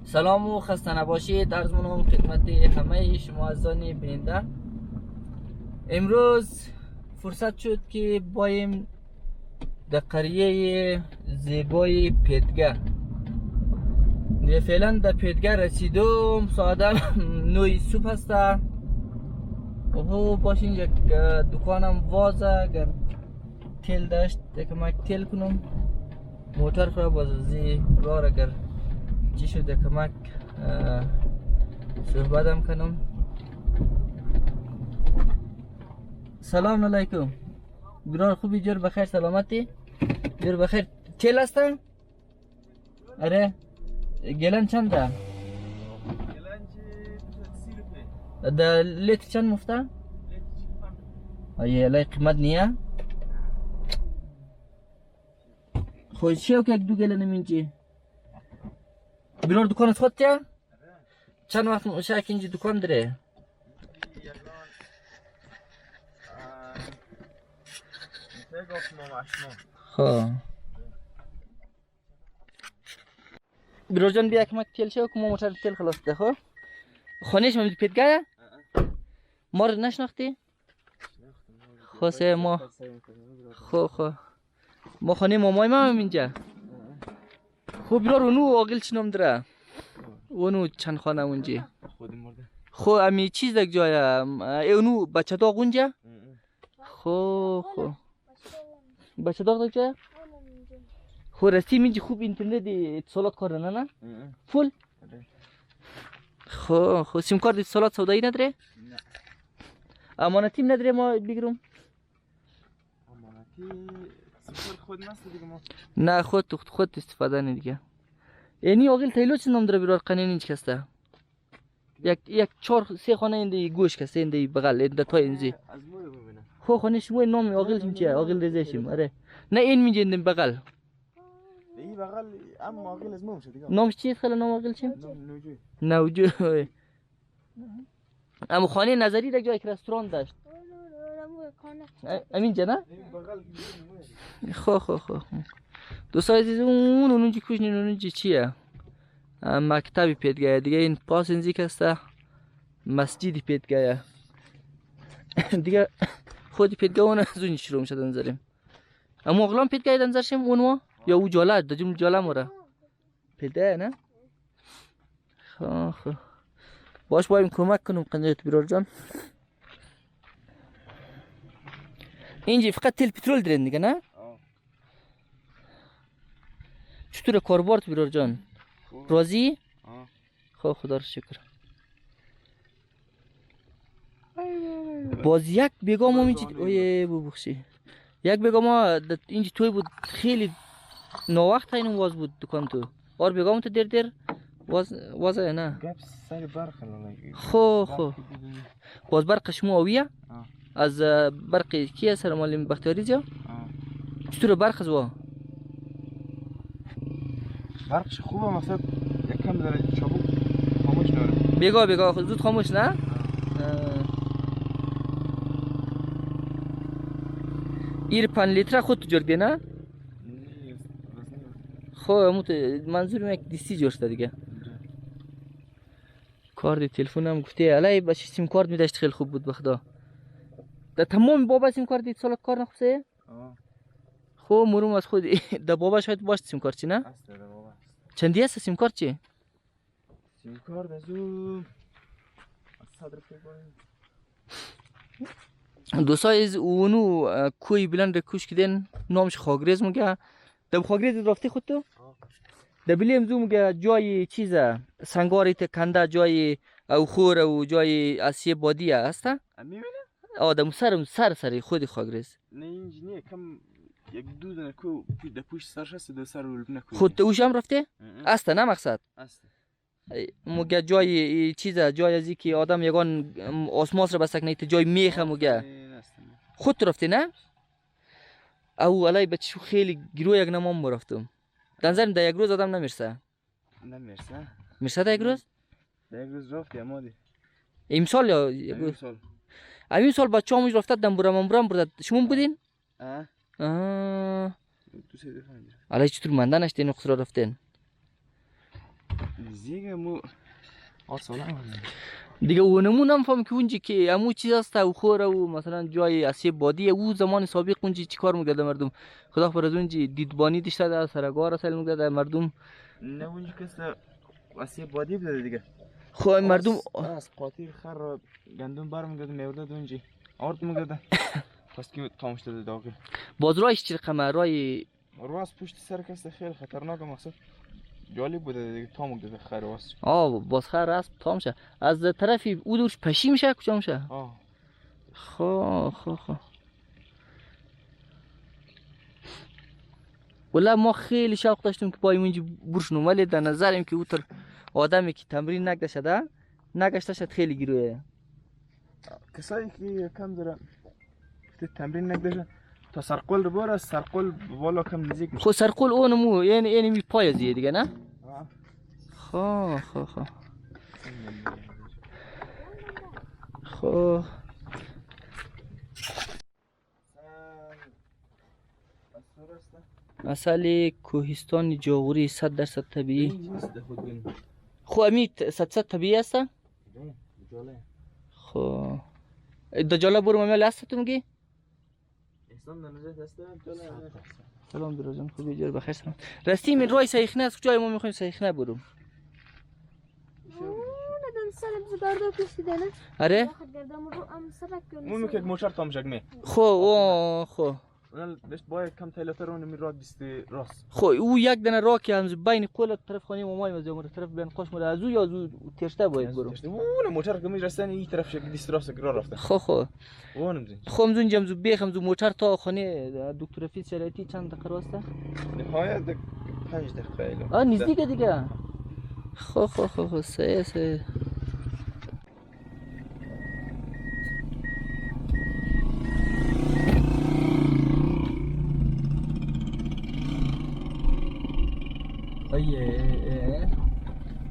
سلام و خسته نباشید. عرض منم خدمت همه شما عزیزان بیننده. امروز فرصت شد که بایم در قریه زیبای پیدگه. فعلن در پیدگه رسیدم. ساعت 9 صبح است. اوه باشین یک دکانم وازه. اگر تیل داشت کمک تیل کنم موتر خورا بازازی رار. اگر چی شد کمک صحبتم کنم. سلام علیکم. برار خوبی؟ جور بخیر سلامتی؟ جور بخیر. تیل هستن؟ اره گلن چند ده؟ گلن چه 30 روپیه. ده لیتر چند مفته؟ آیه لای قیمت نیه؟ خوش چیه که یک دو گلن منجی؟ برار دکان از خود تیا؟ چند وقت میشه که اینجا دکان داره؟ خب برار جان بیا کمک تیل شو که ما موتر تیل خلاص ده. خب خانهش من پیدگه؟ ما رو نشناختی؟ خواسته ما خب ما خانه مامای ما هم اینجا. خب برار اونو آقل چی نام داره؟ اونو چند خانه اونجا؟ خودی مرده. خب امی چیز دیگه جایه اونو بچه داغ اونجا؟ خب بچه داغ دیگه جایه؟ خب راستی منجی خوب اینترنت اتصالات کار نه؟ فول؟ خب سیم کارت اتصالات سودایی نداره؟ نه. امانتی نداره ما بگیرم؟ امانتی سیم خود نست دیگه ما. نه خود استفاده نه دیگه. اینی آقل تایلو چه نام داره برار قنین اینج کسته؟ یک چهار سه خانه اینده گوش کسته اینده بغل اینده تا اینجی. از مو ببینم. خو خانه شما نام آقل چیه؟ آقل رزشیم. آره نه این میگه این بغل. این بغل اما آقل از مو میشه دیگه. نامش چیه خاله؟ نام آقل چیم؟ نوجوی. نوجوی. اما خانه نظری در جای رستوران داشت. امین جا نه؟ خو دوستای عزیز اونجی کوش نین اونجی چیه؟ مکتبی پیدگه دیگه. این پاس اینجی کسته مسجدی پیدگه دیگه. خودی پیدگه اون از اون شروع میشه دنزاریم. اما اغلام پیدگه دنزارشیم اونو یا او جاله دجم جاله مره پیدگه نه؟ خب باش بایم کمک کنم قنجت برار جان. اینجی فقط تیل پترول درین دیگه نه؟ چطور کاربارت برار جان؟ راضی؟ خب خدا رو شکر. باز یک بیگا ما میچید اوه ببخشی یک بیگا ما اینجا توی بود خیلی ناوقت اینو واز بود دکان تو اور بیگا ما تو دیر وازه نه گپ سر برق نه. خب باز برقش مو آویه از برق کیه سر مال بختیاری جا چطور برق زوا برقش خوبه مثلا یکم داره چابک خاموش ناره. بیگا زود خاموش نه. ایر 5 لیتر خود تو جرگه نه؟ خب منظورم یک دیسی جوش دیگه. کارت تلفن هم گفته الهی باشه سیم کارت میداشت خیلی خوب بود بخدا. در تمام بابا سیم کارت اتصالات کار نخواسته؟ خب مروم از خود در بابا شاید باشه سیم کارت چی نه؟ چندی هست سیم کارت چی؟ سیم کارت از او صدر دوستای از اونو کوی بلند کوش کدن نامش خاگریز میگه. دم خاگریز رفتی خود تو؟ دبلیم زو میگه جای چیزه سنگاری خنده جای او خور و جای آسیه بادی هست؟ میبینه؟ آدم سر خودی خاگریز. نه اینجا کم یک دو دونه کو در پوش سرش هست دو سر رو نکوی. خود اوش هم رفته؟ است نه مقصد؟ است. مگه جای چیزه جای ازی که آدم یگان آسماس رو بسک نیت جای میخه مگه خود رفته نه؟ او الهی بچه خیلی گروه یک نمام رفتم. دنظرم در یک روز آدم نمیرسه. نمیرسه؟ میرسه در یک روز؟ در یک روز رفتی امادی. امسال یا یک روز؟ امین سال بچه همونج رفته دنبورم برده. شما بودین؟ تو سه دفعه. الهی چطور منده نشته این اخصرا رفتین؟ دیگه مو آسان دیگه اونمون هم فهم که اونجی که همون چیز هست و خوره و مثلا جای اسیب بادی او زمان سابق اونجی چی کار میکرده مردم خدا خبر از اونجی دیدبانی داشته در سرگار رسل میکرده مردم نه اونجی که اسیب بادی بوده دیگه خب مردم از قاطی خر گندم برمیگرده میورده اونجی آرد میگرده پس که تامش داده داخل باز رایش چی رقمه رای راست پشت سر کسی خیلی خطرناک مقصد جالب بوده دیگه تامو داده خر واسه باز خر راست تام شه از طرفی او دورش پشی میشه کجا میشه خب ولی ما خیلی شوق داشتیم که پای اونجا برشنم ولی در نظرم که اوتر آدمی که تمرین نگشته شد خیلی گیروه کسایی که کم دارن تمرین نگداشتن تا سرقل رو بار از سرقل والا کم نزدیک میشه خب سرقل اونمو یعنی می پای ازیه دیگه نه خب اصل کوهستان جاغوری 100% طبیعی خب امی 100% طبیعی است خب دا جالب برو ممیل است تو میگی سلام درازم خوبی جور بخیر سلام راستی من روی سیخنه است کجای ما میخوایم سیخنه برم آره مو که موشر تام شگمه خب اون باید کم تلاتر اون می راه بیست راست خب او یک دونه راه که هم بین قول طرف خانه مامای مزه طرف بین قاش مال از او یا از او ترشته باید برم اون موتر که میرسن این طرف شک بیست راست راه رفته خب اونم زین خب زون جمزو بخم زو موتر تا خانه دکتر فیز شرایطی چند دقیقه راسته نهایت 5 دقیقه نزدیک دیگه خب سه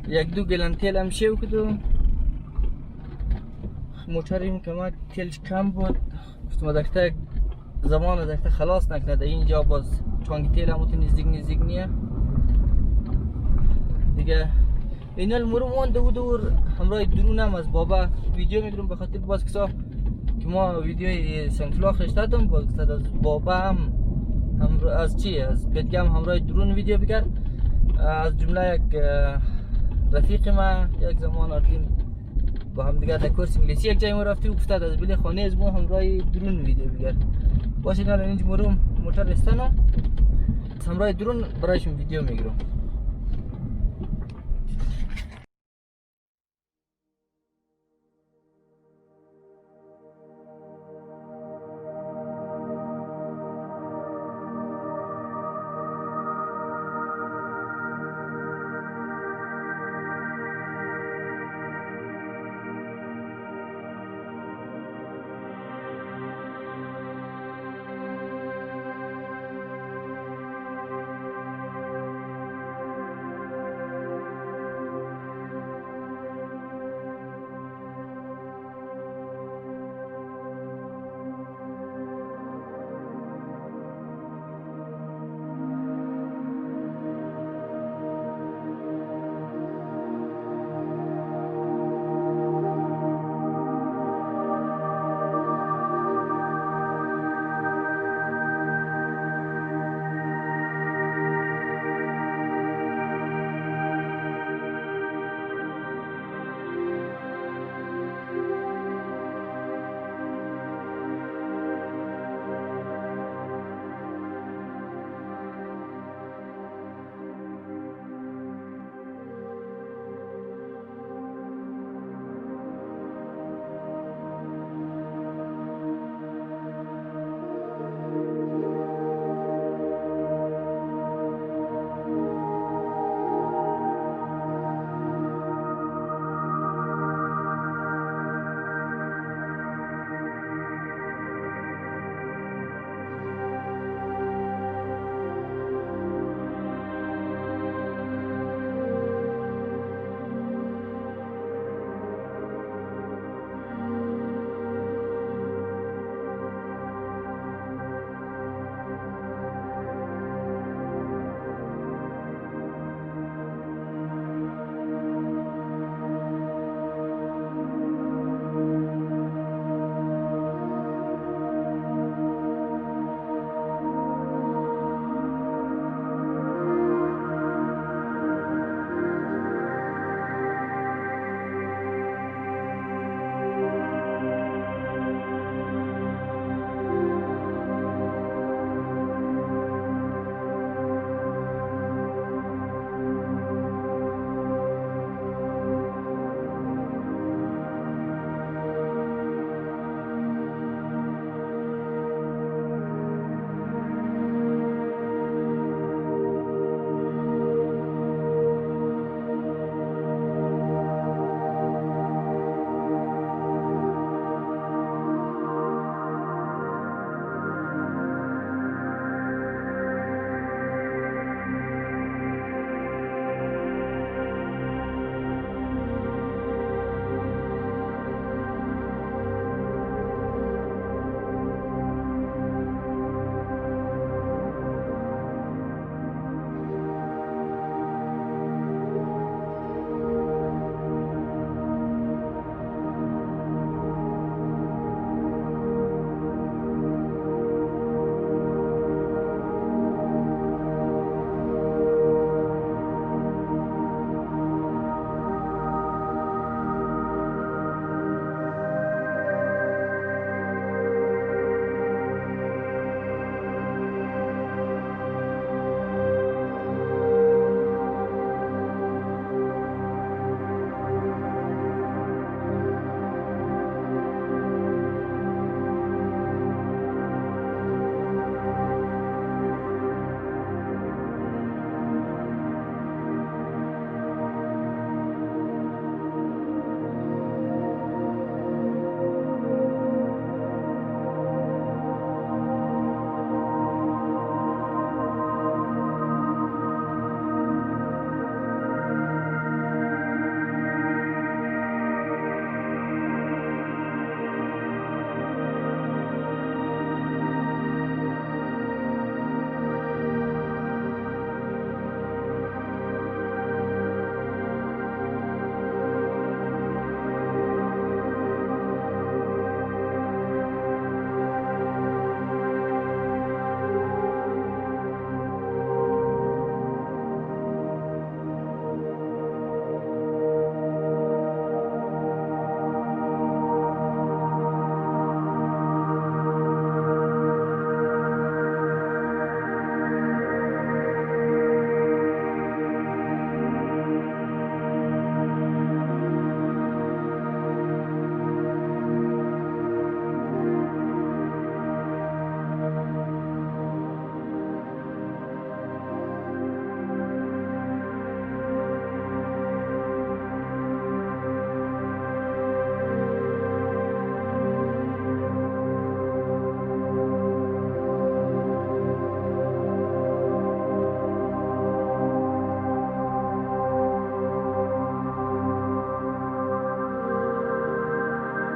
یک دو گلن تیل هم شو کدو موتریم که ما تیلش کم بود گفتم دکتر زمان دکتر خلاص نکنده اینجا باز چانگی تیل هم نزدیک نیه دیگه این المرم اون دور همراه درونم از بابا ویدیو میگیرم به خاطر باز کسا که ما ویدیوی سنفلاخش دادم باز کسا از بابا هم از چی از پیدگه هم همراه درون ویدیو بگرد از جمله یک رفیق ما یک زمان آردیم با هم دیگه در کورس انگلیسی یک جای ما رفتیم و گفتاد از بلی خانه از ما همراه درون ویدیو بگرد باشه الان اینجا موتر رستنم همراه درون برایشون ویدیو میگیرم